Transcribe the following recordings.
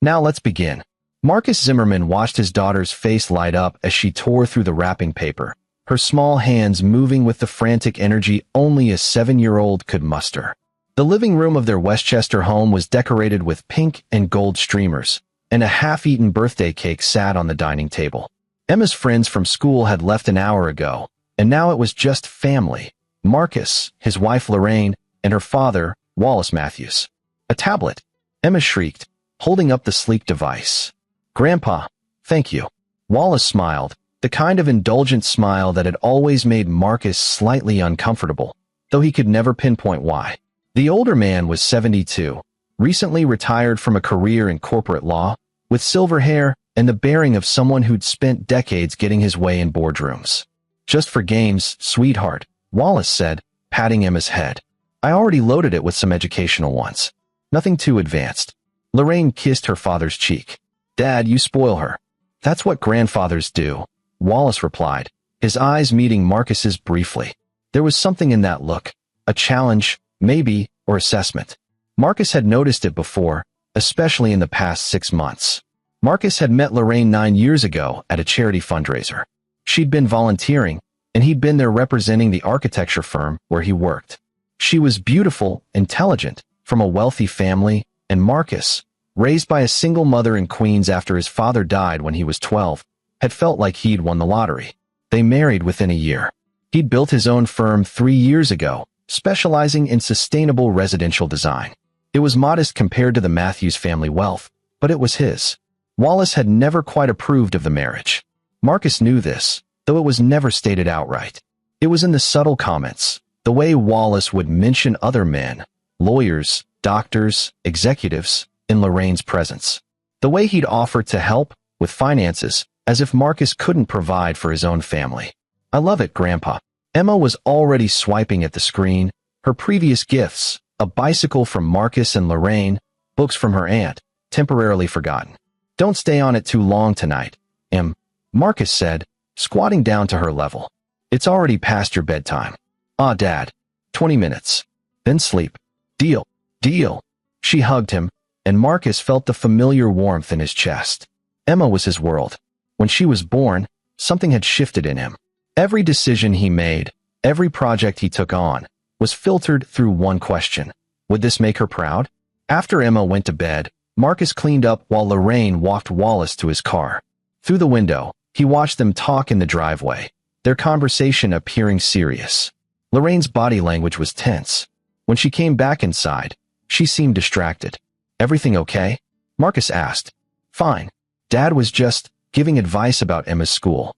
Now let's begin. Marcus Zimmerman watched his daughter's face light up as she tore through the wrapping paper, her small hands moving with the frantic energy only a 7-year-old could muster. The living room of their Westchester home was decorated with pink and gold streamers, and a half-eaten birthday cake sat on the dining table. Emma's friends from school had left an hour ago, and now it was just family: Marcus, his wife Lorraine, and her father, Wallace Matthews. A tablet, Emma shrieked, holding up the sleek device. "Grandpa, thank you." Wallace smiled, the kind of indulgent smile that had always made Marcus slightly uncomfortable, though he could never pinpoint why. The older man was 72, recently retired from a career in corporate law, with silver hair and the bearing of someone who'd spent decades getting his way in boardrooms. "Just for games, sweetheart," Wallace said, patting Emma's head. "I already loaded it with some educational ones. Nothing too advanced." Lorraine kissed her father's cheek. "Dad, you spoil her." "That's what grandfathers do," Wallace replied, his eyes meeting Marcus's briefly. There was something in that look, a challenge, maybe, or assessment. Marcus had noticed it before, especially in the past 6 months. Marcus had met Lorraine 9 years ago at a charity fundraiser. She'd been volunteering, and he'd been there representing the architecture firm where he worked. She was beautiful, intelligent, from a wealthy family, and Marcus, raised by a single mother in Queens after his father died when he was 12, had felt like he'd won the lottery. They married within a year. He'd built his own firm 3 years ago, specializing in sustainable residential design. It was modest compared to the Matthews family wealth, but it was his. Wallace had never quite approved of the marriage. Marcus knew this, though it was never stated outright. It was in the subtle comments, the way Wallace would mention other men, lawyers, doctors, executives, in Lorraine's presence. The way he'd offer to help with finances, as if Marcus couldn't provide for his own family. "I love it, Grandpa." Emma was already swiping at the screen, her previous gifts, a bicycle from Marcus and Lorraine, books from her aunt, temporarily forgotten. "Don't stay on it too long tonight, Em," Marcus said, squatting down to her level. "It's already past your bedtime." "Ah, Dad. 20 minutes. Then sleep." "Deal. Deal." She hugged him, and Marcus felt the familiar warmth in his chest. Emma was his world. When she was born, something had shifted in him. Every decision he made, every project he took on, was filtered through one question: would this make her proud? After Emma went to bed, Marcus cleaned up while Lorraine walked Wallace to his car. Through the window, he watched them talk in the driveway, their conversation appearing serious. Lorraine's body language was tense. When she came back inside, she seemed distracted. "Everything okay?" Marcus asked. "Fine. Dad was just giving advice about Emma's school."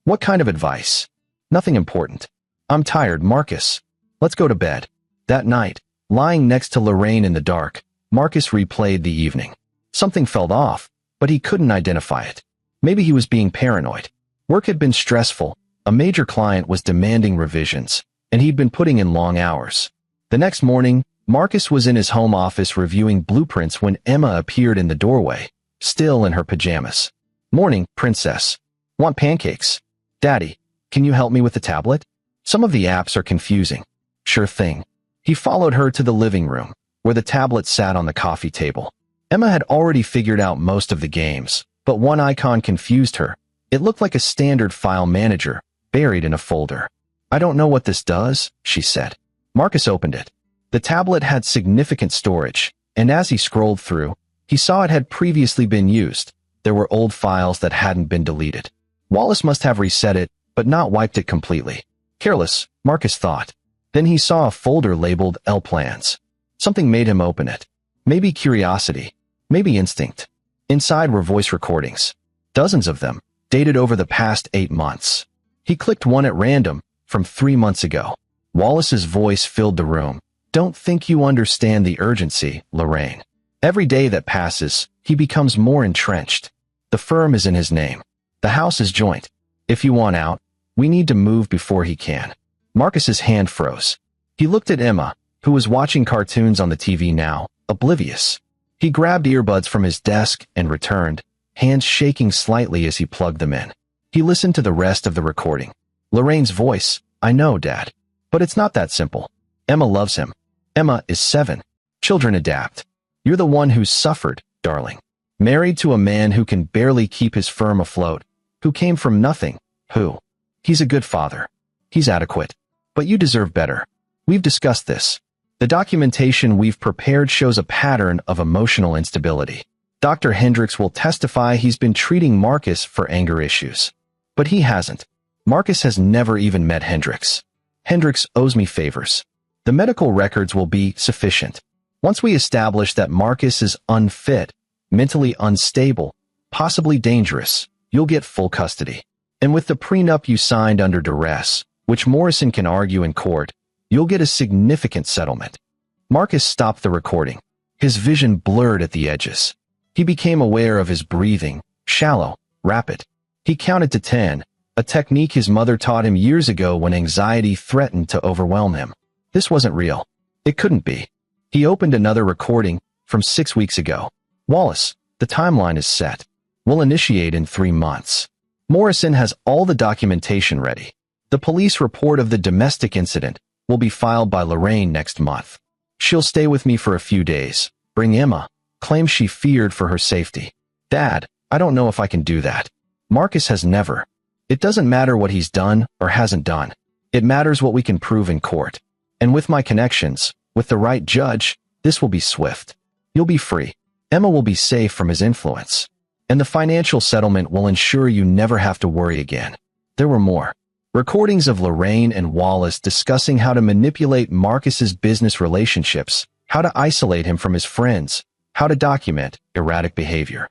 "What kind of advice?" "Nothing important." "I'm tired, Marcus. Let's go to bed." That night, lying next to Lorraine in the dark, Marcus replayed the evening. Something felt off, but he couldn't identify it. Maybe he was being paranoid. Work had been stressful, a major client was demanding revisions, and he'd been putting in long hours. The next morning, Marcus was in his home office reviewing blueprints when Emma appeared in the doorway, still in her pajamas. "Morning, princess. Want pancakes?" "Daddy, can you help me with the tablet? Some of the apps are confusing." "Sure thing." He followed her to the living room, where the tablet sat on the coffee table. Emma had already figured out most of the games, but one icon confused her. It looked like a standard file manager, buried in a folder. "I don't know what this does," she said. Marcus opened it. The tablet had significant storage, and as he scrolled through, he saw it had previously been used. There were old files that hadn't been deleted. Wallace must have reset it, but not wiped it completely. Careless, Marcus thought. Then he saw a folder labeled L Plans. Something made him open it. Maybe curiosity, maybe instinct. Inside were voice recordings. Dozens of them, dated over the past 8 months. He clicked one at random, from 3 months ago. Wallace's voice filled the room. "Don't think you understand the urgency, Lorraine. Every day that passes, he becomes more entrenched. The firm is in his name. The house is joint. If you want out, we need to move before he can." Marcus's hand froze. He looked at Emma, who was watching cartoons on the TV now, oblivious. He grabbed earbuds from his desk and returned, hands shaking slightly as he plugged them in. He listened to the rest of the recording. Lorraine's voice: "I know, Dad. But it's not that simple. Emma loves him. Emma is 7. Children adapt. You're the one who's suffered, darling. Married to a man who can barely keep his firm afloat, who came from nothing, He's a good father. He's adequate. But you deserve better. We've discussed this. The documentation we've prepared shows a pattern of emotional instability. Dr. Hendricks will testify he's been treating Marcus for anger issues. But he hasn't. Marcus has never even met Hendricks. Hendricks owes me favors. The medical records will be sufficient. Once we establish that Marcus is unfit, mentally unstable, possibly dangerous, you'll get full custody. And with the prenup you signed under duress, which Morrison can argue in court, you'll get a significant settlement. Marcus stopped the recording. His vision blurred at the edges. He became aware of his breathing, shallow, rapid. He counted to 10, a technique his mother taught him years ago when anxiety threatened to overwhelm him. This wasn't real. It couldn't be. He opened another recording from 6 weeks ago. Wallace, the timeline is set. We'll initiate in 3 months. Morrison has all the documentation ready. The police report of the domestic incident will be filed by Lorraine next month. She'll stay with me for a few days. Bring Emma. Claims she feared for her safety. Dad, I don't know if I can do that. Marcus has never. It doesn't matter what he's done or hasn't done. It matters what we can prove in court. And with my connections, with the right judge, this will be swift. You'll be free. Emma will be safe from his influence. And the financial settlement will ensure you never have to worry again. There were more. Recordings of Lorraine and Wallace discussing how to manipulate Marcus's business relationships, how to isolate him from his friends, how to document erratic behavior.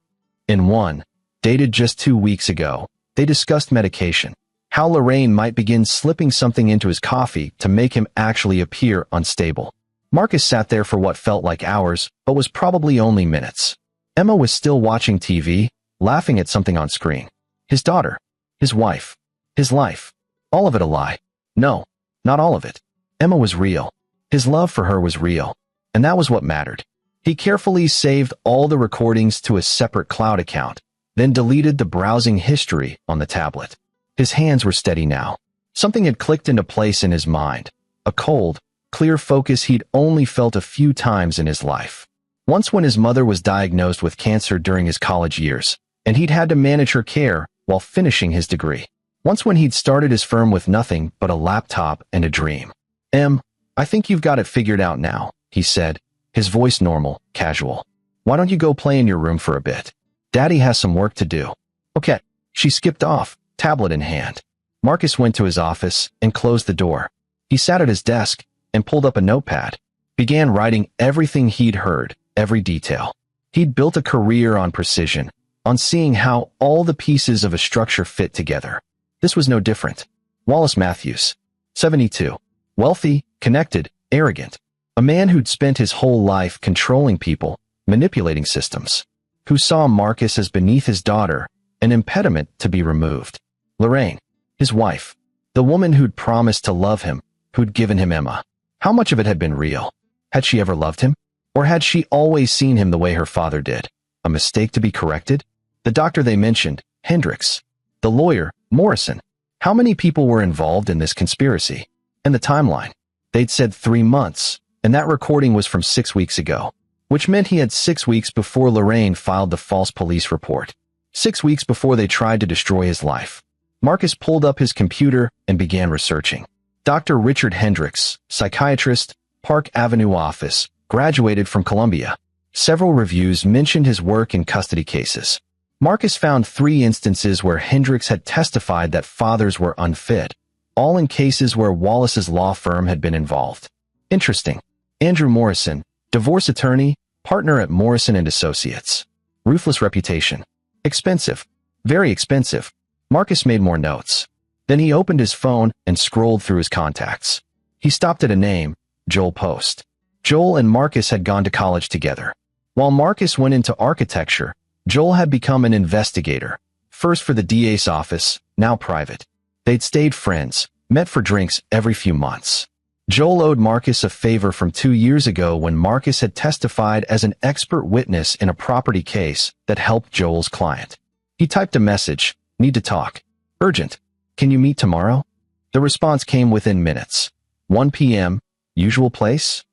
In one, dated just 2 weeks ago, they discussed medication, how Lorraine might begin slipping something into his coffee to make him actually appear unstable. Marcus sat there for what felt like hours, but was probably only minutes. Emma was still watching TV, laughing at something on screen. His daughter, his wife, his life. All of it a lie. No, not all of it. Emma was real. His love for her was real. And that was what mattered. He carefully saved all the recordings to a separate cloud account, then deleted the browsing history on the tablet. His hands were steady now. Something had clicked into place in his mind. A cold, clear focus he'd only felt a few times in his life. Once when his mother was diagnosed with cancer during his college years, and he'd had to manage her care while finishing his degree. Once when he'd started his firm with nothing but a laptop and a dream. I think you've got it figured out now, he said, his voice normal, casual. Why don't you go play in your room for a bit? Daddy has some work to do. Okay. She skipped off, tablet in hand. Marcus went to his office and closed the door. He sat at his desk and pulled up a notepad, began writing everything he'd heard, every detail. He'd built a career on precision, on seeing how all the pieces of a structure fit together. This was no different. Wallace Matthews, 72. Wealthy, connected, arrogant. A man who'd spent his whole life controlling people, manipulating systems. Who saw Marcus as beneath his daughter, an impediment to be removed. Lorraine, his wife. The woman who'd promised to love him, who'd given him Emma. How much of it had been real? Had she ever loved him? Or had she always seen him the way her father did? A mistake to be corrected? The doctor they mentioned, Hendricks. The lawyer, Morrison. How many people were involved in this conspiracy? And the timeline. They'd said 3 months, and that recording was from 6 weeks ago, which meant he had 6 weeks before Lorraine filed the false police report. 6 weeks before they tried to destroy his life. Marcus pulled up his computer and began researching. Dr. Richard Hendricks, psychiatrist, Park Avenue office, graduated from Columbia. Several reviews mentioned his work in custody cases. Marcus found 3 instances where Hendricks had testified that fathers were unfit, all in cases where Wallace's law firm had been involved. Interesting. Andrew Morrison, divorce attorney, partner at Morrison & Associates. Ruthless reputation. Expensive. Very expensive. Marcus made more notes. Then he opened his phone and scrolled through his contacts. He stopped at a name, Joel Post. Joel and Marcus had gone to college together. While Marcus went into architecture, Joel had become an investigator, first for the DA's office, now private. They'd stayed friends, met for drinks every few months. Joel owed Marcus a favor from 2 years ago when Marcus had testified as an expert witness in a property case that helped Joel's client. He typed a message, "Need to talk. Urgent. Can you meet tomorrow?" The response came within minutes. 1 p.m., usual place?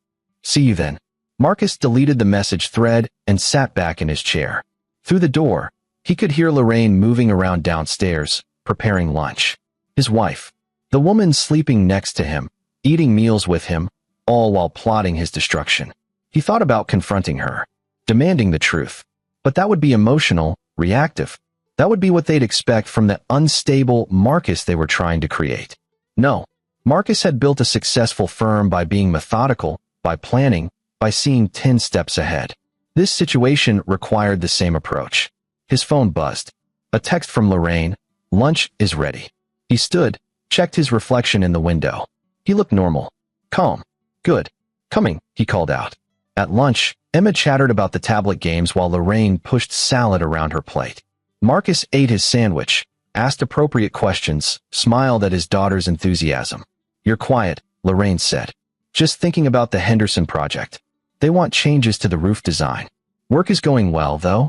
See you then. Marcus deleted the message thread and sat back in his chair. Through the door, he could hear Lorraine moving around downstairs, preparing lunch. His wife, the woman sleeping next to him, eating meals with him, all while plotting his destruction. He thought about confronting her, demanding the truth. But that would be emotional, reactive. That would be what they'd expect from the unstable Marcus they were trying to create. No, Marcus had built a successful firm by being methodical, by planning, by seeing 10 steps ahead. This situation required the same approach. His phone buzzed. A text from Lorraine, "Lunch is ready." He stood, checked his reflection in the window. He looked normal, calm. "Good. Coming," he called out. At lunch, Emma chattered about the tablet games while Lorraine pushed salad around her plate. Marcus ate his sandwich, asked appropriate questions, smiled at his daughter's enthusiasm. "You're quiet," Lorraine said. "Just thinking about the Henderson project. They want changes to the roof design. Work is going well, though."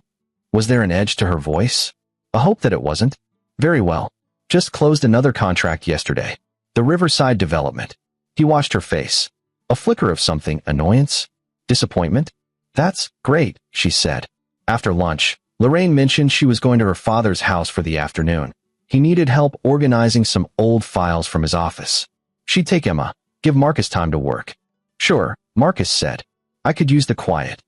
Was there an edge to her voice? A hope that it wasn't. "Very well. Just closed another contract yesterday. The Riverside development." He watched her face. A flicker of something, annoyance? Disappointment? "That's great," she said. After lunch, Lorraine mentioned she was going to her father's house for the afternoon. He needed help organizing some old files from his office. She'd take Emma, give Marcus time to work. "Sure," Marcus said. "I could use the quiet."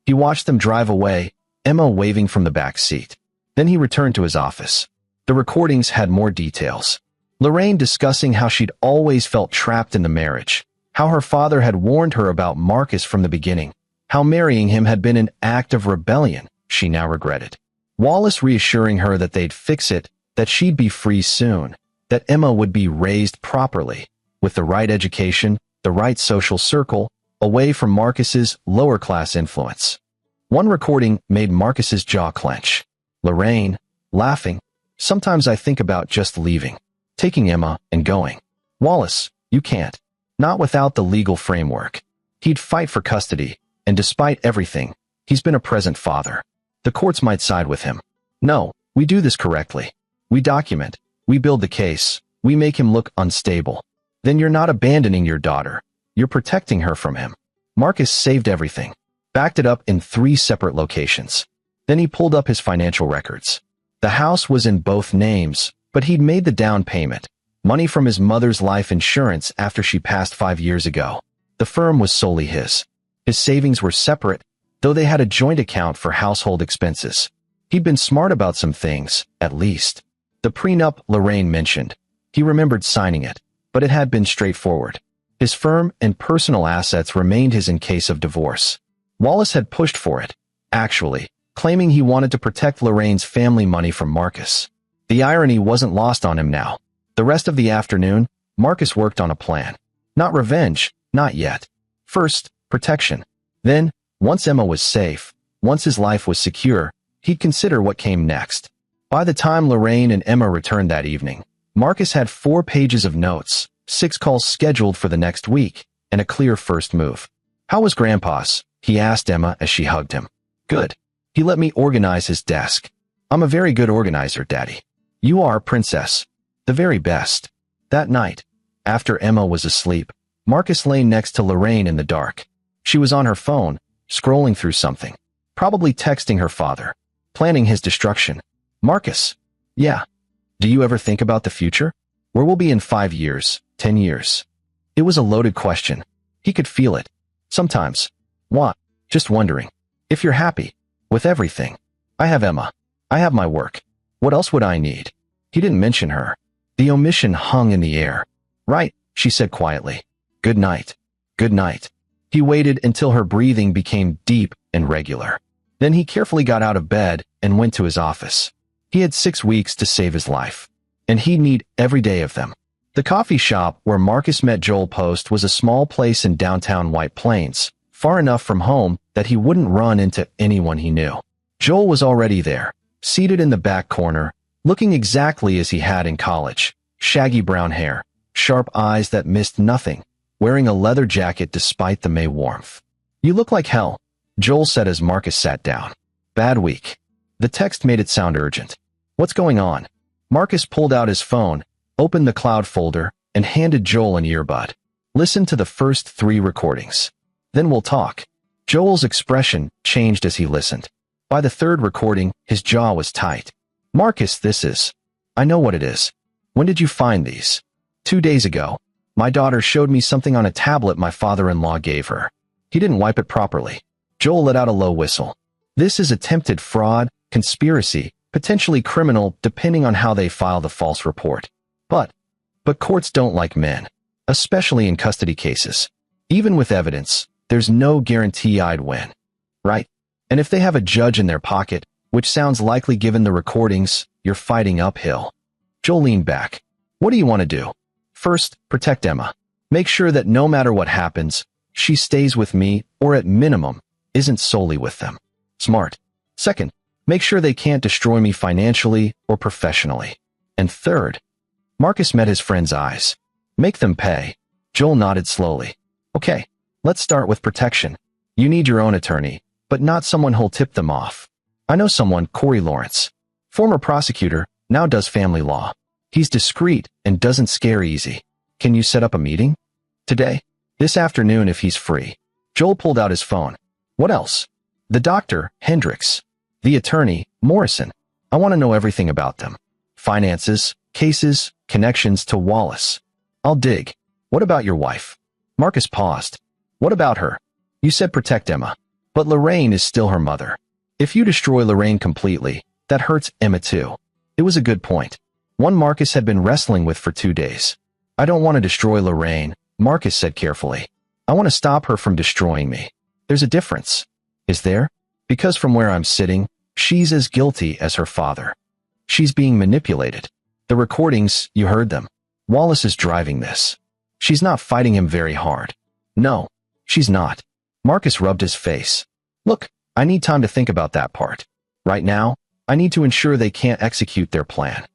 He watched them drive away, Emma waving from the back seat. Then he returned to his office. The recordings had more details. Lorraine discussing how she'd always felt trapped in the marriage, how her father had warned her about Marcus from the beginning, how marrying him had been an act of rebellion she now regretted. Wallace reassuring her that they'd fix it, that she'd be free soon, that Emma would be raised properly, with the right education, the right social circle, away from Marcus's lower-class influence. One recording made Marcus's jaw clench. Lorraine, laughing, "Sometimes I think about just leaving, taking Emma and going." "Wallace, you can't. Not without the legal framework." He'd fight for custody, and despite everything, he's been a present father. The courts might side with him. "No, we do this correctly. We document, we build the case, we make him look unstable. Then you're not abandoning your daughter. You're protecting her from him." Marcus saved everything, backed it up in 3 separate locations. Then he pulled up his financial records. The house was in both names, but he'd made the down payment, money from his mother's life insurance after she passed 5 years ago. The firm was solely his. His savings were separate, though they had a joint account for household expenses. He'd been smart about some things, at least. The prenup Lorraine mentioned. He remembered signing it, but it had been straightforward. His firm and personal assets remained his in case of divorce. Wallace had pushed for it, actually, claiming he wanted to protect Lorraine's family money from Marcus. The irony wasn't lost on him now. The rest of the afternoon, Marcus worked on a plan. Not revenge, not yet. First, protection. Then, once Emma was safe, once his life was secure, he'd consider what came next. By the time Lorraine and Emma returned that evening, Marcus had 4 pages of notes, 6 calls scheduled for the next week, and a clear first move. "How was Grandpa's?" he asked Emma as she hugged him. "Good. He let me organize his desk. I'm a very good organizer, Daddy." "You are, Princess. The very best." That night, after Emma was asleep, Marcus lay next to Lorraine in the dark. She was on her phone, scrolling through something. Probably texting her father, planning his destruction. "Marcus." "Yeah. Do you ever think about the future? Where we'll be in 5 years, 10 years?" It was a loaded question. He could feel it. "Sometimes." "What?" "Just wondering. If you're happy. With everything. I have Emma. I have my work. What else would I need?" He didn't mention her. The omission hung in the air. "Right," she said quietly. "Good night. Good night." He waited until her breathing became deep and regular. Then he carefully got out of bed and went to his office. He had 6 weeks to save his life, and he'd need every day of them. The coffee shop where Marcus met Joel Post was a small place in downtown White Plains, far enough from home that he wouldn't run into anyone he knew. Joel was already there, seated in the back corner, looking exactly as he had in college. Shaggy brown hair, sharp eyes that missed nothing, wearing a leather jacket despite the May warmth. "You look like hell," Joel said as Marcus sat down. "Bad week." The text made it sound urgent. "What's going on?" Marcus pulled out his phone, opened the cloud folder, and handed Joel an earbud. "Listen to the first 3 recordings. Then we'll talk." Joel's expression changed as he listened. By the third recording, his jaw was tight. Marcus, I know what it is. When did you find these? 2 days ago. My daughter showed me something on a tablet my father-in-law gave her. He didn't wipe it properly. Joel let out a low whistle. This is attempted fraud, conspiracy, potentially criminal, depending on how they file the false report. But courts don't like men, especially in custody cases. Even with evidence, there's no guarantee I'd win. Right? And if they have a judge in their pocket, which sounds likely given the recordings, you're fighting uphill. Joel leaned back. What do you want to do? First, protect Emma. Make sure that no matter what happens, she stays with me, or at minimum, isn't solely with them. Smart. Second, make sure they can't destroy me financially or professionally. And third, Marcus met his friend's eyes. Make them pay. Joel nodded slowly. Okay, let's start with protection. You need your own attorney, but not someone who'll tip them off. I know someone, Corey Lawrence. Former prosecutor, now does family law. He's discreet and doesn't scare easy. Can you set up a meeting? Today? This afternoon if he's free. Joel pulled out his phone. What else? The doctor, Hendricks. The attorney, Morrison. I want to know everything about them. Finances, cases, connections to Wallace. I'll dig. What about your wife? Marcus paused. What about her? You said protect Emma. But Lorraine is still her mother. If you destroy Lorraine completely, that hurts Emma too. It was a good point. One Marcus had been wrestling with for 2 days. I don't want to destroy Lorraine, Marcus said carefully. I want to stop her from destroying me. There's a difference. Is there? Because from where I'm sitting, she's as guilty as her father. She's being manipulated. The recordings, you heard them. Wallace is driving this. She's not fighting him very hard. No, she's not. Marcus rubbed his face. Look, I need time to think about that part. Right now, I need to ensure they can't execute their plan.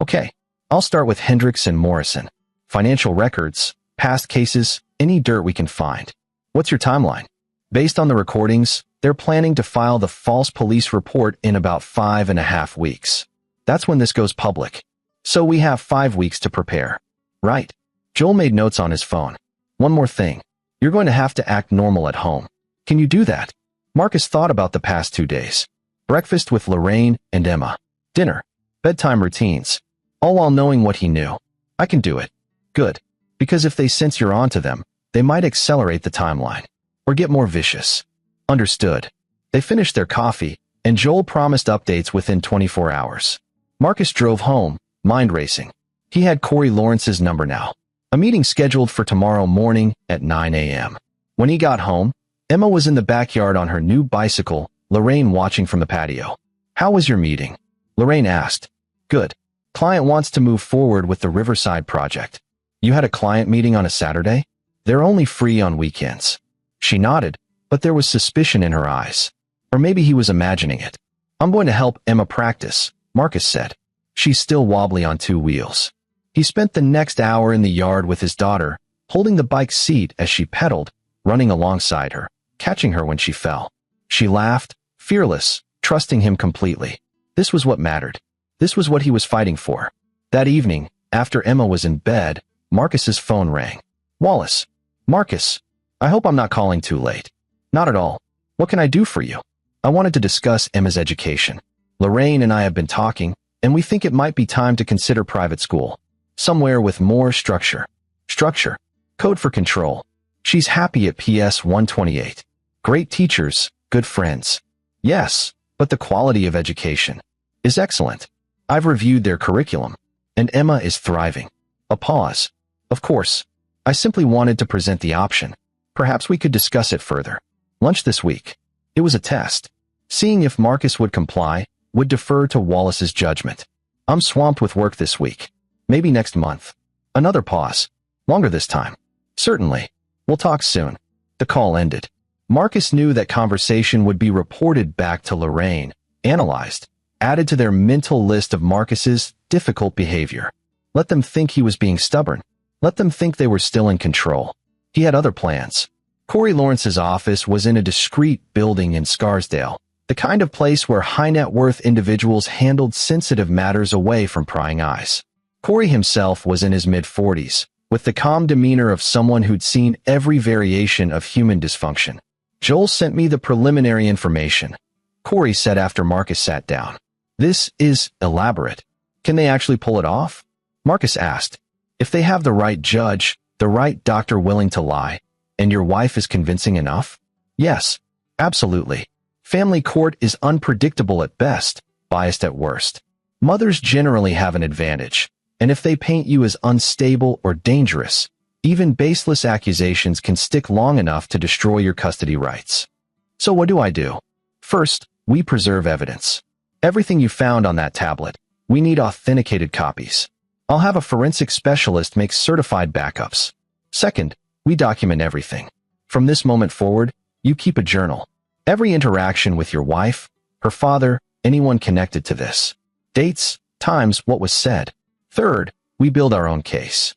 Okay, I'll start with Hendricks and Morrison. Financial records, past cases, any dirt we can find. What's your timeline? Based on the recordings, they're planning to file the false police report in about 5.5 weeks. That's when this goes public. So we have 5 weeks to prepare. Right. Joel made notes on his phone. One more thing. You're going to have to act normal at home. Can you do that? Marcus thought about the past 2 days. Breakfast with Lorraine and Emma. Dinner. Bedtime routines. All while knowing what he knew. I can do it. Good. Because if they sense you're onto them, they might accelerate the timeline. Or get more vicious. Understood. They finished their coffee, and Joel promised updates within 24 hours. Marcus drove home, mind racing. He had Corey Lawrence's number now. A meeting scheduled for tomorrow morning at 9 a.m. When he got home, Emma was in the backyard on her new bicycle, Lorraine watching from the patio. How was your meeting? Lorraine asked. Good. Client wants to move forward with the Riverside project. You had a client meeting on a Saturday? They're only free on weekends. She nodded, but there was suspicion in her eyes. Or maybe he was imagining it. I'm going to help Emma practice, Marcus said. She's still wobbly on 2 wheels. He spent the next hour in the yard with his daughter, holding the bike's seat as she pedaled, running alongside her, catching her when she fell. She laughed, fearless, trusting him completely. This was what mattered. This was what he was fighting for. That evening, after Emma was in bed, Marcus's phone rang. Wallace. Marcus. I hope I'm not calling too late. Not at all. What can I do for you? I wanted to discuss Emma's education. Lorraine and I have been talking, and we think it might be time to consider private school. Somewhere with more structure. Structure. Code for control. She's happy at PS 128. Great teachers, good friends. Yes, but the quality of education is excellent. I've reviewed their curriculum, and Emma is thriving. A pause. Of course. I simply wanted to present the option. Perhaps we could discuss it further. Lunch this week. It was a test. Seeing if Marcus would comply, would defer to Wallace's judgment. I'm swamped with work this week. Maybe next month. Another pause. Longer this time. Certainly. We'll talk soon. The call ended. Marcus knew that conversation would be reported back to Lorraine, analyzed, added to their mental list of Marcus's difficult behavior. Let them think he was being stubborn. Let them think they were still in control. He had other plans. Corey Lawrence's office was in a discreet building in Scarsdale, the kind of place where high-net-worth individuals handled sensitive matters away from prying eyes. Corey himself was in his mid-40s, with the calm demeanor of someone who'd seen every variation of human dysfunction. Joel sent me the preliminary information. Corey said after Marcus sat down. This is elaborate. Can they actually pull it off? Marcus asked. If they have the right judge, the right doctor willing to lie, and your wife is convincing enough? Yes, absolutely. Family court is unpredictable at best, biased at worst. Mothers generally have an advantage, and if they paint you as unstable or dangerous, even baseless accusations can stick long enough to destroy your custody rights. So what do? First, we preserve evidence. Everything you found on that tablet, we need authenticated copies. I'll have a forensic specialist make certified backups. Second, we document everything. From this moment forward, you keep a journal. Every interaction with your wife, her father, anyone connected to this. Dates, times, what was said. Third, we build our own case.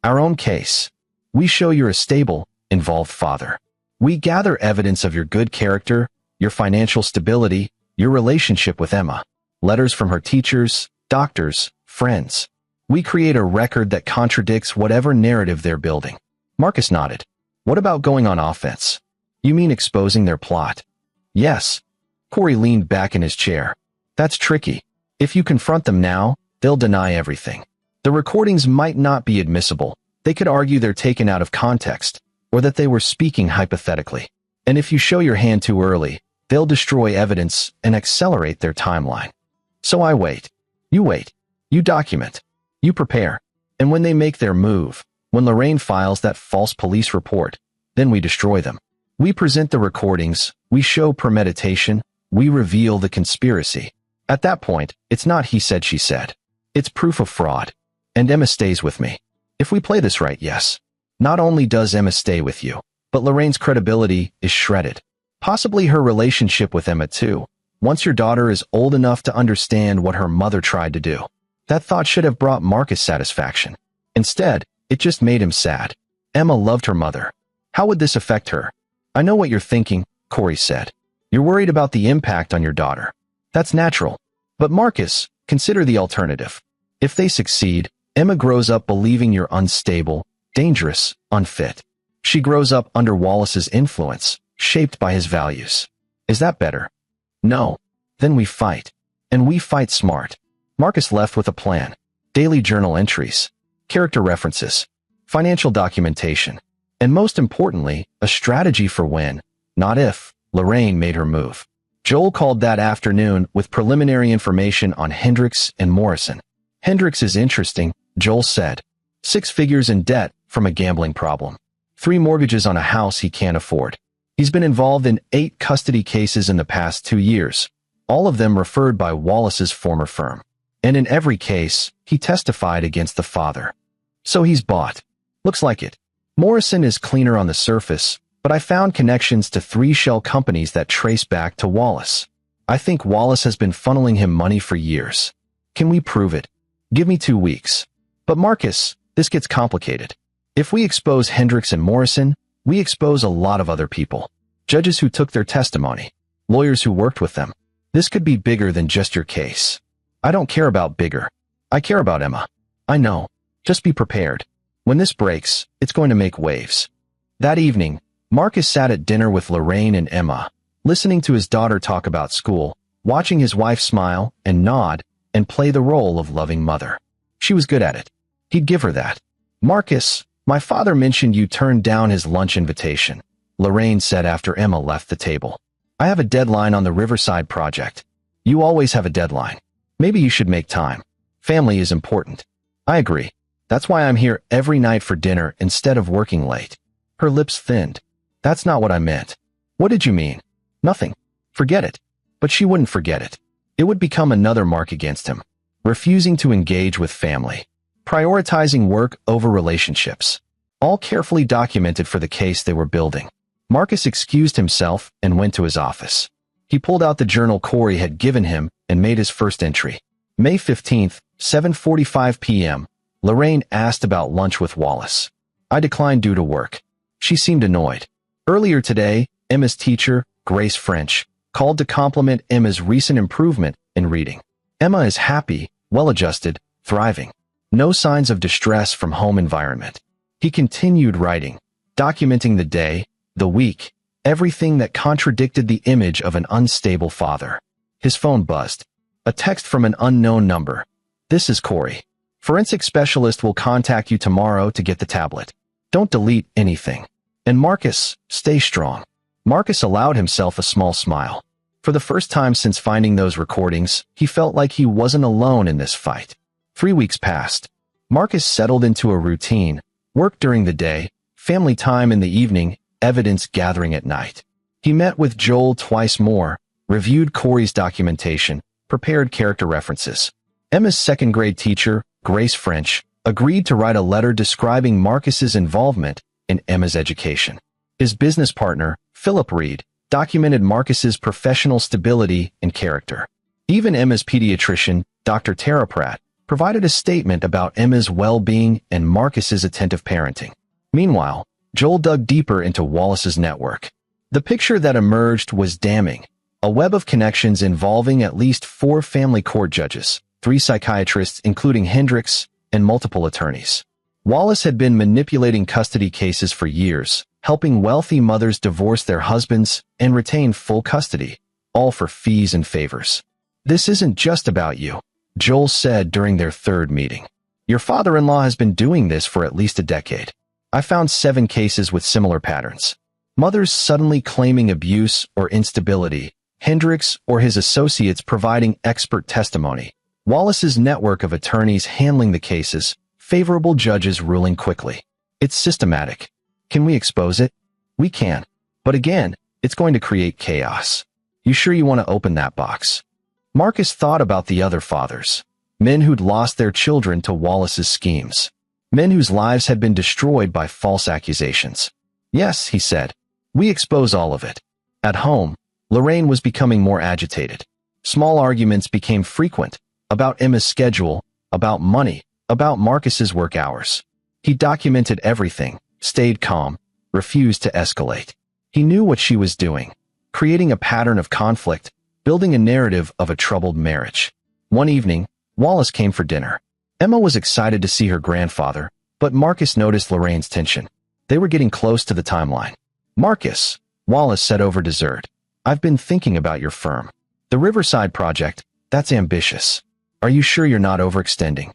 Our own case. We show you're a stable, involved father. We gather evidence of your good character, your financial stability, your relationship with Emma, letters from her teachers, doctors, friends. We create a record that contradicts whatever narrative they're building. Marcus nodded. What about going on offense? You mean exposing their plot? Yes. Corey leaned back in his chair. That's tricky. If you confront them now, they'll deny everything. The recordings might not be admissible. They could argue they're taken out of context, or that they were speaking hypothetically. And if you show your hand too early, they'll destroy evidence and accelerate their timeline. So I wait. You document. You prepare. And when they make their move, when Lorraine files that false police report, then we destroy them. We present the recordings, we show premeditation, we reveal the conspiracy. At that point, it's not he said she said. It's proof of fraud. And Emma stays with me. If we play this right, yes. Not only does Emma stay with you, but Lorraine's credibility is shredded. Possibly her relationship with Emma too, once your daughter is old enough to understand what her mother tried to do. That thought should have brought Marcus satisfaction. Instead, it just made him sad. Emma loved her mother. How would this affect her? I know what you're thinking, Corey said. You're worried about the impact on your daughter. That's natural. But Marcus, consider the alternative. If they succeed, Emma grows up believing you're unstable, dangerous, unfit. She grows up under Wallace's influence, shaped by his values. Is that better? No. Then we fight. And we fight smart. Marcus left with a plan. Daily journal entries. Character references. Financial documentation. And most importantly, a strategy for when, not if, Lorraine made her move. Joel called that afternoon with preliminary information on Hendricks and Morrison. Hendricks is interesting, Joel said. 6 figures in debt from a gambling problem. 3 mortgages on a house he can't afford. He's been involved in 8 custody cases in the past 2 years, all of them referred by Wallace's former firm. And in every case, he testified against the father. So he's bought. Looks like it. Morrison is cleaner on the surface, but I found connections to 3 shell companies that trace back to Wallace. I think Wallace has been funneling him money for years. Can we prove it? Give me 2 weeks. But Marcus, this gets complicated. If we expose Hendricks and Morrison, we expose a lot of other people. Judges who took their testimony. Lawyers who worked with them. This could be bigger than just your case. I don't care about bigger. I care about Emma. I know. Just be prepared. When this breaks, it's going to make waves. That evening, Marcus sat at dinner with Lorraine and Emma, listening to his daughter talk about school, watching his wife smile and nod and play the role of loving mother. She was good at it. He'd give her that. Marcus, my father mentioned you turned down his lunch invitation, Lorraine said after Emma left the table. I have a deadline on the Riverside project. You always have a deadline. Maybe you should make time. Family is important. I agree. That's why I'm here every night for dinner instead of working late. Her lips thinned. That's not what I meant. What did you mean? Nothing. Forget it. But she wouldn't forget it. It would become another mark against him. Refusing to engage with family. Prioritizing work over relationships. All carefully documented for the case they were building. Marcus excused himself and went to his office. He pulled out the journal Corey had given him and made his first entry. May 15th, 7:45 p.m. Lorraine asked about lunch with Wallace. I declined due to work. She seemed annoyed. Earlier today, Emma's teacher, Grace French, called to compliment Emma's recent improvement in reading. Emma is happy, well-adjusted, thriving. No signs of distress from home environment. He continued writing, documenting the day, the week, everything that contradicted the image of an unstable father. His phone buzzed. A text from an unknown number. "This is Corey. Forensic specialist will contact you tomorrow to get the tablet. Don't delete anything. And Marcus, stay strong." Marcus allowed himself a small smile. For the first time since finding those recordings, he felt like he wasn't alone in this fight. 3 weeks passed. Marcus settled into a routine, work during the day, family time in the evening, evidence gathering at night. He met with Joel twice more, reviewed Corey's documentation, prepared character references. Emma's second-grade teacher, Grace French, agreed to write a letter describing Marcus's involvement in Emma's education. His business partner, Philip Reed, documented Marcus's professional stability and character. Even Emma's pediatrician, Dr. Tara Pratt, provided a statement about Emma's well-being and Marcus's attentive parenting. Meanwhile, Joel dug deeper into Wallace's network. The picture that emerged was damning. A web of connections involving at least 4 family court judges, 3 psychiatrists including Hendricks, and multiple attorneys. Wallace had been manipulating custody cases for years, helping wealthy mothers divorce their husbands and retain full custody, all for fees and favors. "This isn't just about you," Joel said during their third meeting. "Your father-in-law has been doing this for at least a decade. I found 7 cases with similar patterns. Mothers suddenly claiming abuse or instability, Hendricks or his associates providing expert testimony, Wallace's network of attorneys handling the cases, favorable judges ruling quickly. It's systematic. Can we expose it? We can. But again, it's going to create chaos. You sure you want to open that box?" Marcus thought about the other fathers, men who'd lost their children to Wallace's schemes. Men whose lives had been destroyed by false accusations. "Yes," he said. "We expose all of it." At home, Lorraine was becoming more agitated. Small arguments became frequent, about Emma's schedule, about money, about Marcus's work hours. He documented everything, stayed calm, refused to escalate. He knew what she was doing, creating a pattern of conflict, building a narrative of a troubled marriage. One evening, Wallace came for dinner. Emma was excited to see her grandfather, but Marcus noticed Lorraine's tension. They were getting close to the timeline. "Marcus," Wallace said over dessert, "I've been thinking about your firm. The Riverside project, that's ambitious. Are you sure you're not overextending?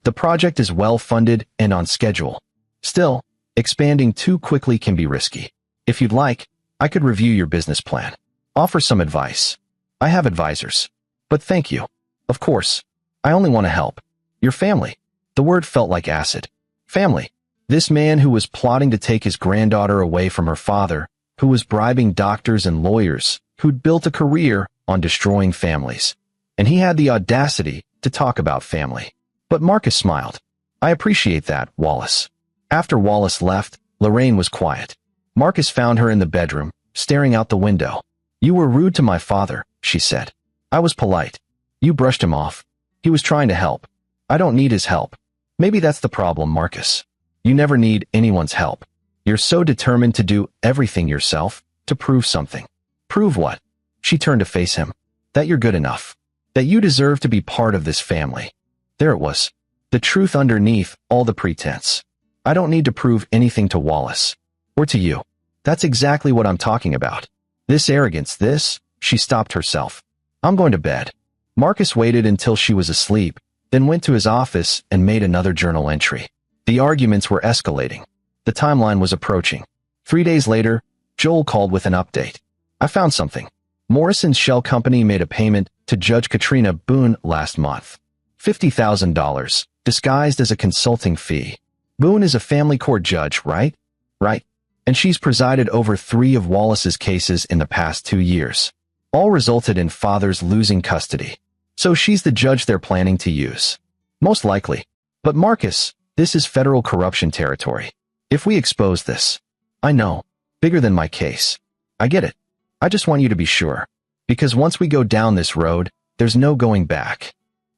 The project is well-funded and on schedule. Still, expanding too quickly can be risky. If you'd like, I could review your business plan. Offer some advice. I have advisors. But thank you. Of course, I only want to help. Your family." The word felt like acid. Family. This man who was plotting to take his granddaughter away from her father, who was bribing doctors and lawyers, who'd built a career on destroying families. And he had the audacity to talk about family. But Marcus smiled. "I appreciate that, Wallace." After Wallace left, Lorraine was quiet. Marcus found her in the bedroom, staring out the window. "You were rude to my father," she said. "I was polite. You brushed him off. He was trying to help. I don't need his help." "Maybe that's the problem, Marcus. You never need anyone's help. You're so determined to do everything yourself, to prove something." "Prove what?" She turned to face him. "That you're good enough. That you deserve to be part of this family." There it was. The truth underneath all the pretense. "I don't need to prove anything to Wallace. Or to you. That's exactly what I'm talking about. This arrogance, this..." She stopped herself. "I'm going to bed." Marcus waited until she was asleep, then went to his office and made another journal entry. The arguments were escalating. The timeline was approaching. 3 days later, Joel called with an update. "I found something. Morrison's shell company made a payment to Judge Katrina Boone last month. $50,000, disguised as a consulting fee. Boone is a family court judge, right? Right. And she's presided over 3 of Wallace's cases in the past 2 years. All resulted in fathers losing custody. So she's the judge they're planning to use. Most likely. But Marcus, this is federal corruption territory. If we expose this..." "I know. Bigger than my case. I get it. I just want you to be sure. Because once we go down this road, there's no going back."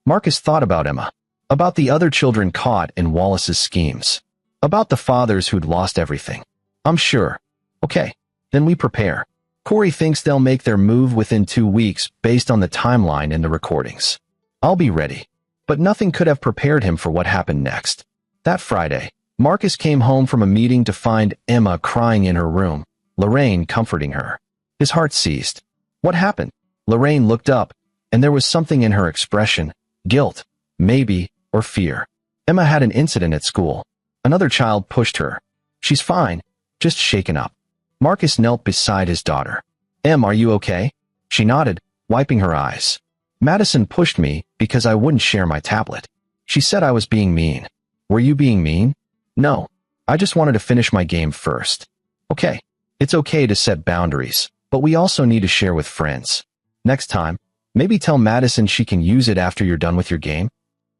Marcus thought about Emma. About the other children caught in Wallace's schemes. About the fathers who'd lost everything. "I'm sure." "Okay. Then we prepare. Corey thinks they'll make their move within 2 weeks based on the timeline in the recordings. I'll be ready." But nothing could have prepared him for what happened next. That Friday, Marcus came home from a meeting to find Emma crying in her room, Lorraine comforting her. His heart seized. What happened? Lorraine looked up, and there was something in her expression, guilt, maybe, or fear. Emma had an incident at school. Another child pushed her. She's fine, just shaken up. Marcus knelt beside his daughter. Em, are you okay? She nodded, wiping her eyes. Madison pushed me because I wouldn't share my tablet. She said I was being mean. Were you being mean? No. I just wanted to finish my game first. Okay. It's okay to set boundaries, but we also need to share with friends. Next time, maybe tell Madison she can use it after you're done with your game.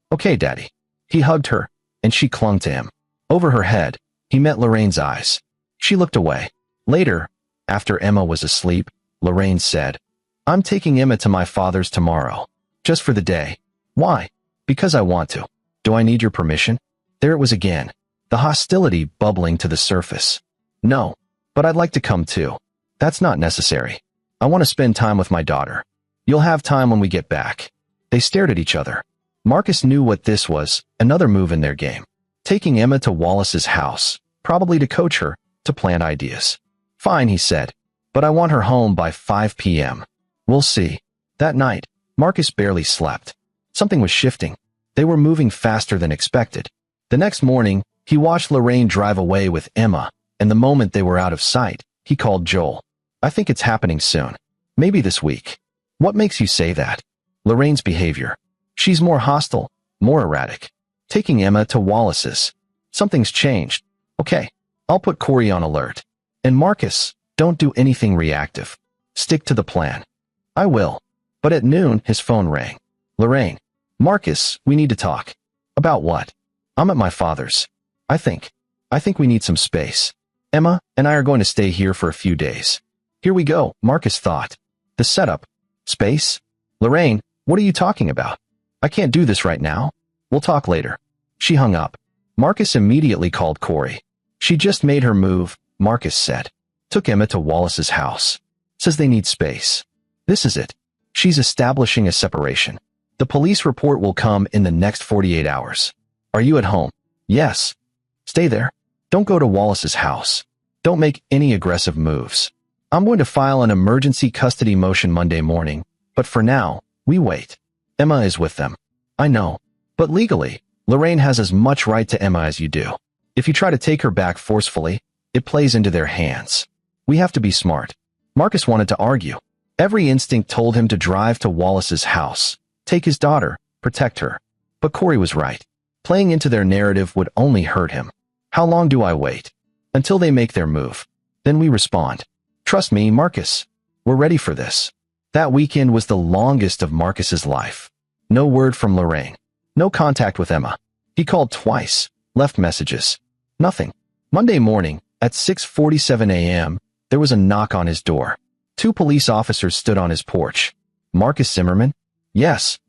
Okay, Daddy. He hugged her, and she clung to him. Over her head, he met Lorraine's eyes. She looked away. Later, after Emma was asleep, Lorraine said, I'm taking Emma to my father's tomorrow. Just for the day. Why? Because I want to. Do I need your permission? There it was again. The hostility bubbling to the surface. No, but I'd like to come too. That's not necessary. I want to spend time with my daughter. You'll have time when we get back. They stared at each other. Marcus knew what this was, another move in their game. Taking Emma to Wallace's house, probably to coach her, to plant ideas. Fine, he said, but I want her home by 5 p.m. We'll see. That night, Marcus barely slept. Something was shifting. They were moving faster than expected. The next morning, he watched Lorraine drive away with Emma, and the moment they were out of sight, he called Joel. I think it's happening soon. Maybe this week. What makes you say that? Lorraine's behavior. She's more hostile, more erratic. Taking Emma to Wallace's. Something's changed. Okay, I'll put Corey on alert. And Marcus, don't do anything reactive. Stick to the plan. I will. But at noon, his phone rang. Lorraine. Marcus, we need to talk. About what? I'm at my father's. I think we need some space. Emma and I are going to stay here for a few days. Here we go, Marcus thought. The setup. Space? Lorraine, what are you talking about? I can't do this right now. We'll talk later. She hung up. Marcus immediately called Corey. She just made her move, Marcus said. Took Emma to Wallace's house. Says they need space. This is it. She's establishing a separation. The police report will come in the next 48 hours. Are you at home? Yes. Stay there. Don't go to Wallace's house. Don't make any aggressive moves. I'm going to file an emergency custody motion Monday morning, but for now, we wait. Emma is with them. I know. But legally, Lorraine has as much right to Emma as you do. If you try to take her back forcefully, it plays into their hands. We have to be smart. Marcus wanted to argue. Every instinct told him to drive to Wallace's house, take his daughter, protect her. But Corey was right. Playing into their narrative would only hurt him. How long do I wait? Until they make their move. Then we respond. Trust me, Marcus. We're ready for this. That weekend was the longest of Marcus's life. No word from Lorraine. No contact with Emma. He called twice, left messages. Nothing. Monday morning, at 6:47 a.m., there was a knock on his door. 2 police officers stood on his porch. Marcus Zimmerman? Yes.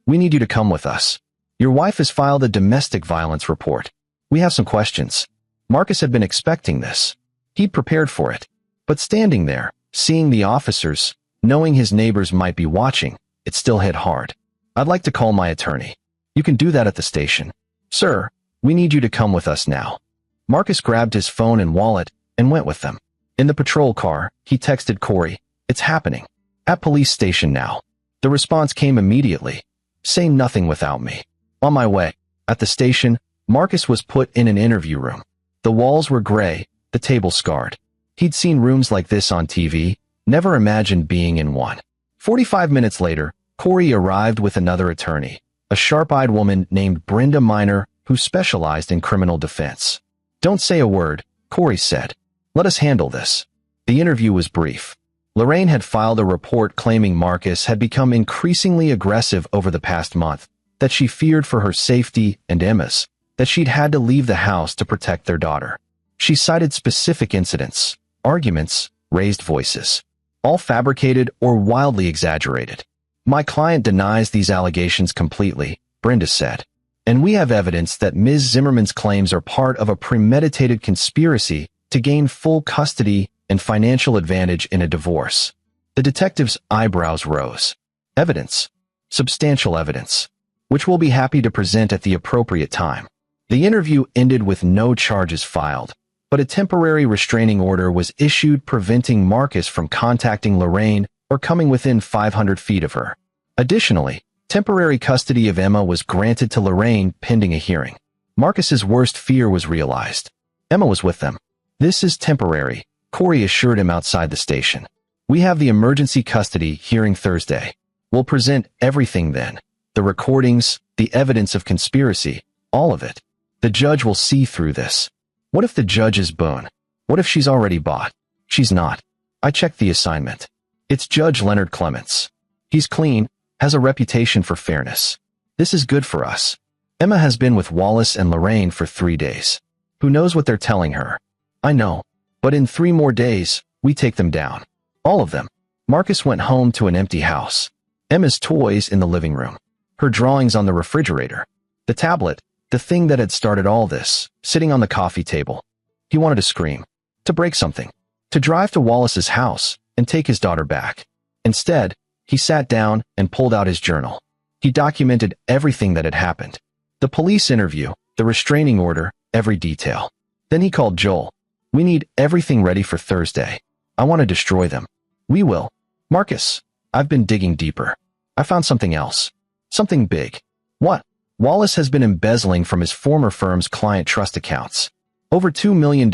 We need you to come with us. Your wife has filed a domestic violence report. We have some questions. Marcus had been expecting this. He'd prepared for it. But standing there, seeing the officers, knowing his neighbors might be watching, it still hit hard. I'd like to call my attorney. You can do that at the station. Sir, we need you to come with us now. Marcus grabbed his phone and wallet and went with them. In the patrol car, he texted Corey, It's happening. At police station now. The response came immediately. Say nothing without me. On my way. At the station, Marcus was put in an interview room. The walls were gray, the table scarred. He'd seen rooms like this on TV, never imagined being in one. 45 minutes later, Corey arrived with another attorney, a sharp-eyed woman named Brenda Miner who specialized in criminal defense. Don't say a word, Corey said. Let us handle this. The interview was brief. Lorraine had filed a report claiming Marcus had become increasingly aggressive over the past month, that she feared for her safety and Emma's, that she'd had to leave the house to protect their daughter. She cited specific incidents, arguments, raised voices, all fabricated or wildly exaggerated. My client denies these allegations completely, Brenda said. And we have evidence that Ms. Zimmerman's claims are part of a premeditated conspiracy to gain full custody and financial advantage in a divorce. The detective's eyebrows rose. Evidence. Substantial evidence. Which we'll be happy to present at the appropriate time. The interview ended with no charges filed, but a temporary restraining order was issued preventing Marcus from contacting Lorraine or coming within 500 feet of her. Additionally, temporary custody of Emma was granted to Lorraine pending a hearing. Marcus's worst fear was realized. Emma was with them. "This is temporary," Corey assured him outside the station. "We have the emergency custody hearing Thursday. We'll present everything then. The recordings, the evidence of conspiracy, all of it. The judge will see through this." What if the judge is Boone? What if she's already bought? She's not. I checked the assignment. It's Judge Leonard Clements. He's clean, has a reputation for fairness. This is good for us. Emma has been with Wallace and Lorraine for 3 days. Who knows what they're telling her? I know. But in 3 more days, we take them down. All of them. Marcus went home to an empty house. Emma's toys in the living room. Her drawings on the refrigerator. The tablet, the thing that had started all this, sitting on the coffee table. He wanted to scream. To break something. To drive to Wallace's house and take his daughter back. Instead, he sat down and pulled out his journal. He documented everything that had happened. The police interview, the restraining order, every detail. Then he called Joel. "We need everything ready for Thursday. I want to destroy them." "We will." "Marcus, I've been digging deeper. I found something else. Something big." "What?" "Wallace has been embezzling from his former firm's client trust accounts. Over $2 million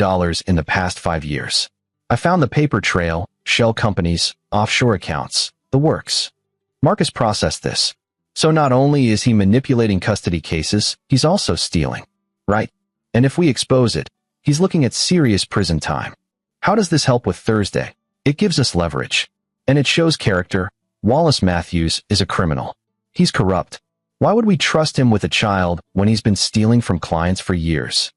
in the past 5 years. I found the paper trail, shell companies, offshore accounts, the works." Marcus processed this. So not only is he manipulating custody cases, he's also stealing. Right? And if we expose it, he's looking at serious prison time. How does this help with Thursday? It gives us leverage. And it shows character. Wallace Matthews is a criminal. He's corrupt. Why would we trust him with a child when he's been stealing from clients for years?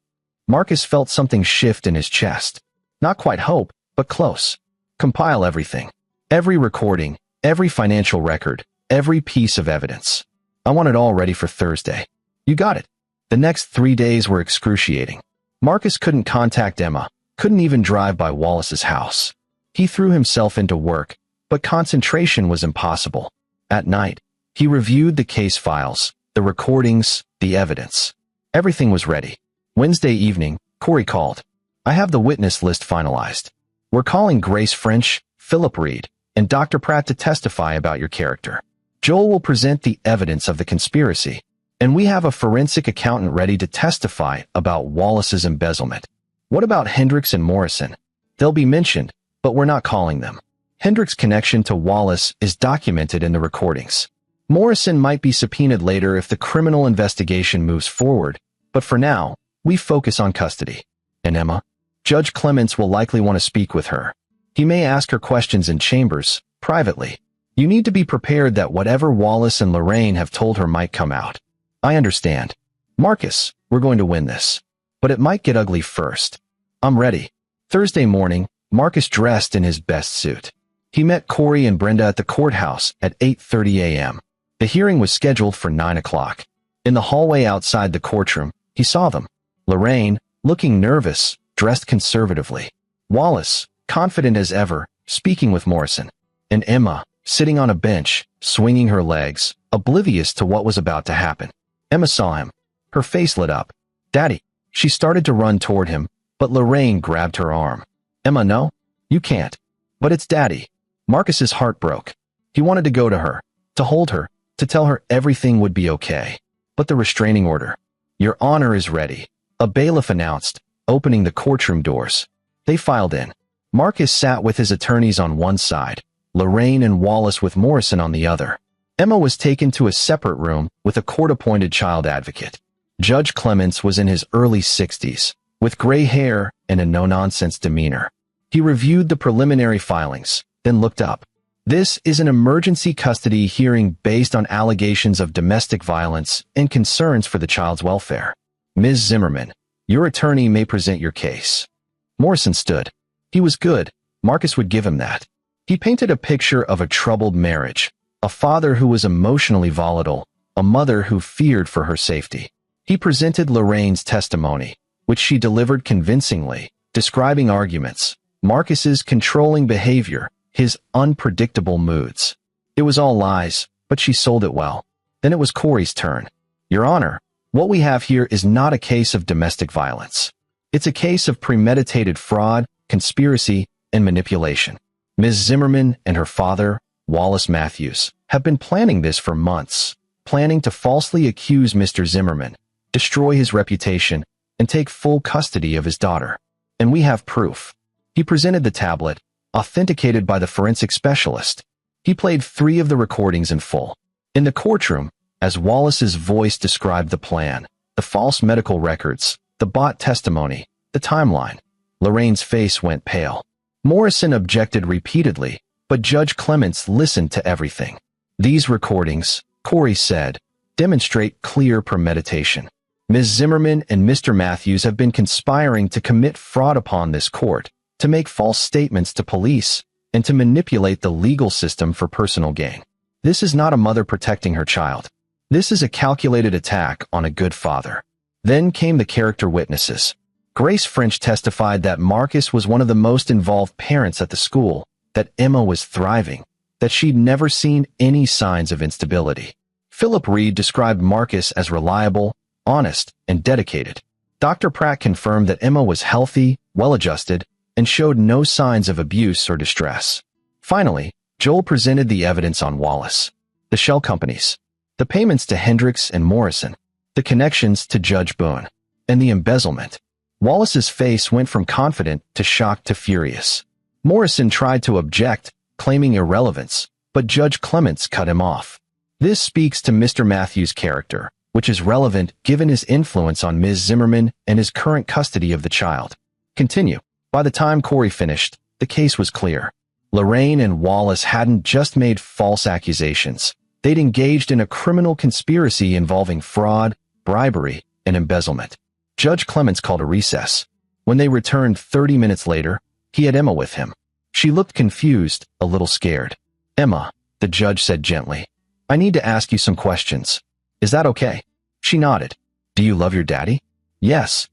Marcus felt something shift in his chest. Not quite hope, but close. Compile everything. Every recording, every financial record, every piece of evidence. I want it all ready for Thursday. You got it. The next 3 days were excruciating. Marcus couldn't contact Emma, couldn't even drive by Wallace's house. He threw himself into work, but concentration was impossible. At night, he reviewed the case files, the recordings, the evidence. Everything was ready. Wednesday evening, Corey called. "I have the witness list finalized. We're calling Grace French, Philip Reed, and Dr. Pratt to testify about your character. Joel will present the evidence of the conspiracy, and we have a forensic accountant ready to testify about Wallace's embezzlement. What about Hendricks and Morrison? They'll be mentioned, but we're not calling them. Hendricks' connection to Wallace is documented in the recordings. Morrison might be subpoenaed later if the criminal investigation moves forward, but for now, we focus on custody. And Emma? Judge Clements will likely want to speak with her. He may ask her questions in chambers, privately. You need to be prepared that whatever Wallace and Lorraine have told her might come out. I understand. Marcus, we're going to win this. But it might get ugly first. I'm ready." Thursday morning, Marcus dressed in his best suit. He met Corey and Brenda at the courthouse at 8:30 a.m. The hearing was scheduled for 9 o'clock. In the hallway outside the courtroom, he saw them. Lorraine, looking nervous, dressed conservatively. Wallace, confident as ever, speaking with Morrison. And Emma, sitting on a bench, swinging her legs, oblivious to what was about to happen. Emma saw him. Her face lit up. "Daddy." She started to run toward him, but Lorraine grabbed her arm. "Emma, no. You can't." "But it's Daddy." Marcus's heart broke. He wanted to go to her, to hold her, to tell her everything would be okay. But the restraining order. "Your Honor is ready," a bailiff announced, opening the courtroom doors. They filed in. Marcus sat with his attorneys on one side, Lorraine and Wallace with Morrison on the other. Emma was taken to a separate room with a court-appointed child advocate. Judge Clements was in his early 60s, with gray hair and a no-nonsense demeanor. He reviewed the preliminary filings, then looked up. "This is an emergency custody hearing based on allegations of domestic violence and concerns for the child's welfare. Ms. Zimmerman, your attorney may present your case." Morrison stood. He was good. Marcus would give him that. He painted a picture of a troubled marriage, a father who was emotionally volatile, a mother who feared for her safety. He presented Lorraine's testimony, which she delivered convincingly, describing arguments, Marcus's controlling behavior, his unpredictable moods. It was all lies, but she sold it well. Then it was Corey's turn. "Your Honor, what we have here is not a case of domestic violence. It's a case of premeditated fraud, conspiracy, and manipulation. Ms. Zimmerman and her father, Wallace Matthews, have been planning this for months, planning to falsely accuse Mr. Zimmerman, destroy his reputation, and take full custody of his daughter. And we have proof. He presented the tablet, authenticated by the forensic specialist. He played 3 of the recordings in full. In the courtroom, as Wallace's voice described the plan, the false medical records, the bought testimony, the timeline, Lorraine's face went pale. Morrison objected repeatedly, but Judge Clements listened to everything. These recordings, Corey said, demonstrate clear premeditation. Ms. Zimmerman and Mr. Matthews have been conspiring to commit fraud upon this court, to make false statements to police, and to manipulate the legal system for personal gain. This is not a mother protecting her child. This is a calculated attack on a good father. Then came the character witnesses. Grace French testified that Marcus was one of the most involved parents at the school, that Emma was thriving, that she'd never seen any signs of instability. Philip Reed described Marcus as reliable, honest, and dedicated. Dr. Pratt confirmed that Emma was healthy, well-adjusted, and showed no signs of abuse or distress. Finally, Joel presented the evidence on Wallace, the shell companies, the payments to Hendricks and Morrison, the connections to Judge Boone, and the embezzlement. Wallace's face went from confident to shocked to furious. Morrison tried to object, claiming irrelevance, but Judge Clements cut him off. This speaks to Mr. Matthews' character, which is relevant given his influence on Ms. Zimmerman and his current custody of the child. Continue. By the time Corey finished, the case was clear. Lorraine and Wallace hadn't just made false accusations. They'd engaged in a criminal conspiracy involving fraud, bribery, and embezzlement. Judge Clements called a recess. When they returned 30 minutes later, he had Emma with him. She looked confused, a little scared. "Emma," the judge said gently, "I need to ask you some questions. Is that okay?" She nodded. "Do you love your daddy?" "Yes."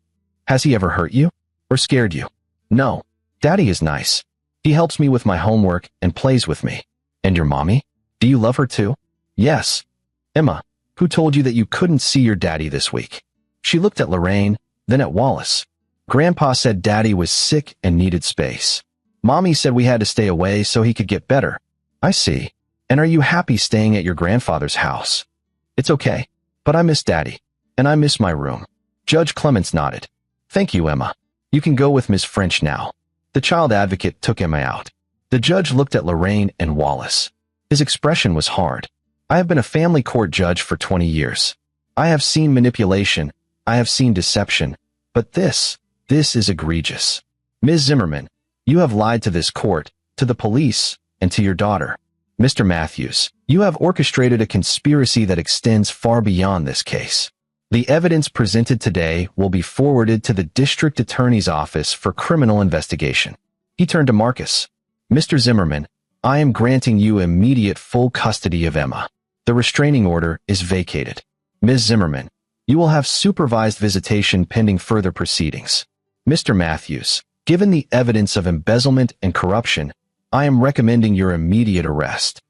"Has he ever hurt you? Or scared you?" "No. Daddy is nice. He helps me with my homework and plays with me." "And your mommy? Do you love her too?" "Yes." "Emma, who told you that you couldn't see your daddy this week?" She looked at Lorraine, then at Wallace. "Grandpa said Daddy was sick and needed space. Mommy said we had to stay away so he could get better." "I see. And are you happy staying at your grandfather's house?" "It's okay, but I miss Daddy, and I miss my room." Judge Clements nodded. "Thank you, Emma. You can go with Ms. French now." The child advocate took Emma out. The judge looked at Lorraine and Wallace. His expression was hard. "I have been a family court judge for 20 years. I have seen manipulation. I have seen deception. But this is egregious. Ms. Zimmerman, you have lied to this court, to the police, and to your daughter. Mr. Matthews, you have orchestrated a conspiracy that extends far beyond this case. The evidence presented today will be forwarded to the district attorney's office for criminal investigation." He turned to Marcus. "Mr. Zimmerman, I am granting you immediate full custody of Emma. The restraining order is vacated. Ms. Zimmerman, you will have supervised visitation pending further proceedings. Mr. Matthews, given the evidence of embezzlement and corruption, I am recommending your immediate arrest."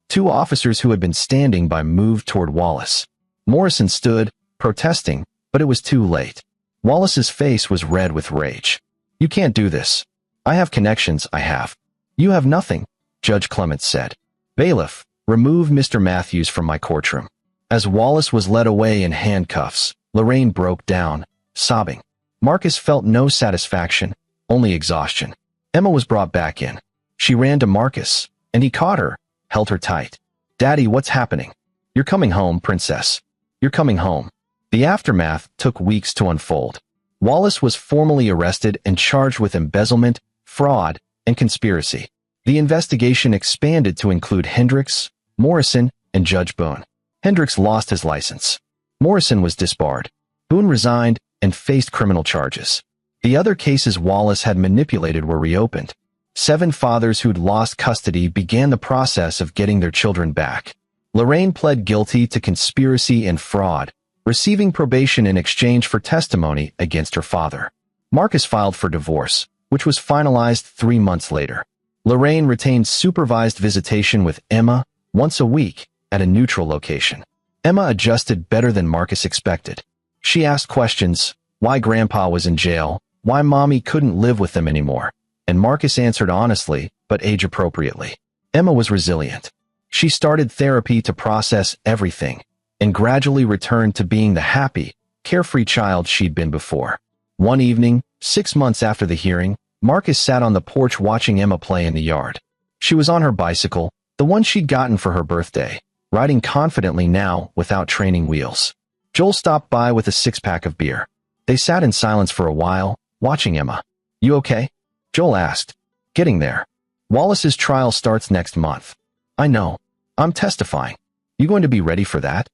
2 officers who had been standing by moved toward Wallace. Morrison stood, protesting, but it was too late. Wallace's face was red with rage. "You can't do this. I have connections, I have." "You have nothing," Judge Clements said. "Bailiff, remove Mr. Matthews from my courtroom." As Wallace was led away in handcuffs, Lorraine broke down, sobbing. Marcus felt no satisfaction, only exhaustion. Emma was brought back in. She ran to Marcus, and he caught her, held her tight. "Daddy, what's happening?" "You're coming home, princess. You're coming home." The aftermath took weeks to unfold. Wallace was formally arrested and charged with embezzlement, fraud, and conspiracy. The investigation expanded to include Hendricks, Morrison, and Judge Boone. Hendricks lost his license. Morrison was disbarred. Boone resigned and faced criminal charges. The other cases Wallace had manipulated were reopened. 7 fathers who'd lost custody began the process of getting their children back. Lorraine pled guilty to conspiracy and fraud, receiving probation in exchange for testimony against her father. Marcus filed for divorce, which was finalized 3 months later. Lorraine retained supervised visitation with Emma once a week at a neutral location. Emma adjusted better than Marcus expected. She asked questions: why Grandpa was in jail, why mommy couldn't live with them anymore, and Marcus answered honestly, but age-appropriately. Emma was resilient. She started therapy to process everything, and gradually returned to being the happy, carefree child she'd been before. One evening, 6 months after the hearing, Marcus sat on the porch watching Emma play in the yard. She was on her bicycle, the one she'd gotten for her birthday, riding confidently now without training wheels. Joel stopped by with a six-pack of beer. They sat in silence for a while, watching Emma. "You okay?" Joel asked. "Getting there. Wallace's trial starts next month." "I know. I'm testifying. You going to be ready for that?"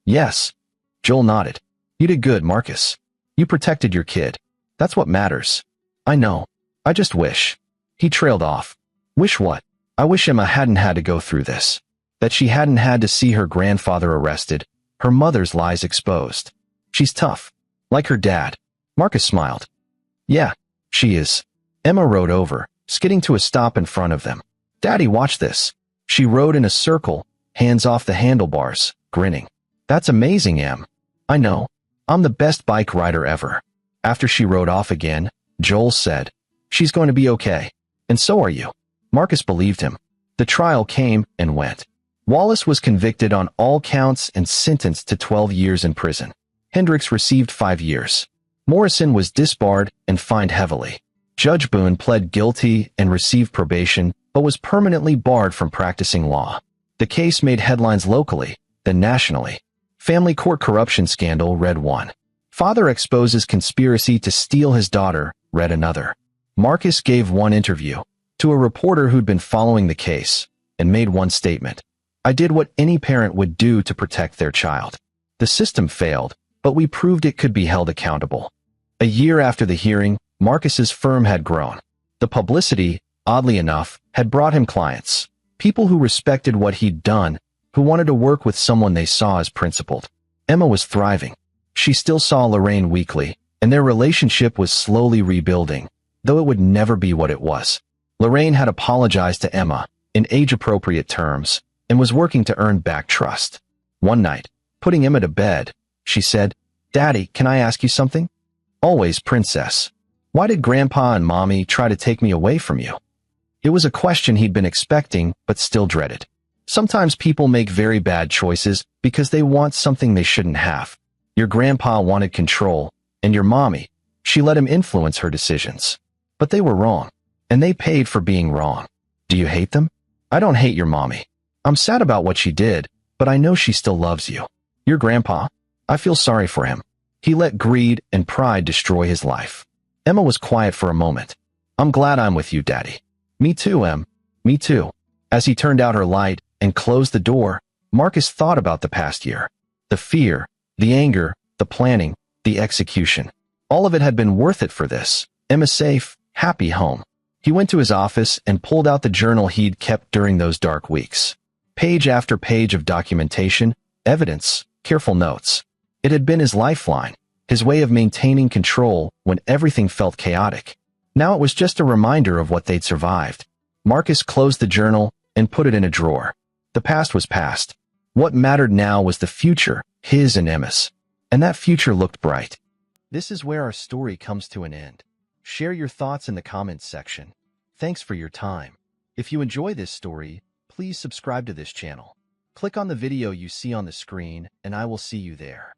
"Yes." Joel nodded. "You did good, Marcus. You protected your kid. That's what matters." "I know. I just wish." He trailed off. "Wish what?" "I wish Emma hadn't had to go through this. That she hadn't had to see her grandfather arrested, her mother's lies exposed. She's tough. Like her dad." Marcus smiled. "Yeah, she is." Emma rode over, skidding to a stop in front of them. "Daddy, watch this." She rode in a circle, hands off the handlebars, grinning. "That's amazing, Em." "I know. I'm the best bike rider ever." After she rode off again, Joel said, "She's going to be okay. And so are you." Marcus believed him. The trial came and went. Wallace was convicted on all counts and sentenced to 12 years in prison. Hendricks received 5 years. Morrison was disbarred and fined heavily. Judge Boone pled guilty and received probation, but was permanently barred from practicing law. The case made headlines locally, then nationally. Family court corruption scandal, read one. Father exposes conspiracy to steal his daughter, read another. Marcus gave one interview to a reporter who'd been following the case and made one statement. "I did what any parent would do to protect their child. The system failed, but we proved it could be held accountable." A year after the hearing, Marcus's firm had grown. The publicity, oddly enough, had brought him clients, people who respected what he'd done, who wanted to work with someone they saw as principled. Emma was thriving. She still saw Lorraine weekly, and their relationship was slowly rebuilding, though it would never be what it was. Lorraine had apologized to Emma, in age-appropriate terms, and was working to earn back trust. One night, putting Emma to bed, she said, "Daddy, can I ask you something?" "Always, princess." "Why did Grandpa and Mommy try to take me away from you?" It was a question he'd been expecting, but still dreaded. Sometimes people make very bad choices because they want something they shouldn't have. Your grandpa wanted control, and your mommy, she let him influence her decisions. But they were wrong, and they paid for being wrong. Do you hate them? "I don't hate your mommy. I'm sad about what she did, but I know she still loves you. Your grandpa? I feel sorry for him. He let greed and pride destroy his life." Emma was quiet for a moment. "I'm glad I'm with you, Daddy." "Me too, Em. Me too." As he turned out her light and closed the door, Marcus thought about the past year. The fear, the anger, the planning, the execution. All of it had been worth it for this, Emma's safe, happy home. He went to his office and pulled out the journal he'd kept during those dark weeks. Page after page of documentation, evidence, careful notes. It had been his lifeline, his way of maintaining control when everything felt chaotic. Now it was just a reminder of what they'd survived. Marcus closed the journal and put it in a drawer. The past was past. What mattered now was the future, his and Emma's. And that future looked bright. This is where our story comes to an end. Share your thoughts in the comments section. Thanks for your time. If you enjoy this story, please subscribe to this channel. Click on the video you see on the screen, and I will see you there.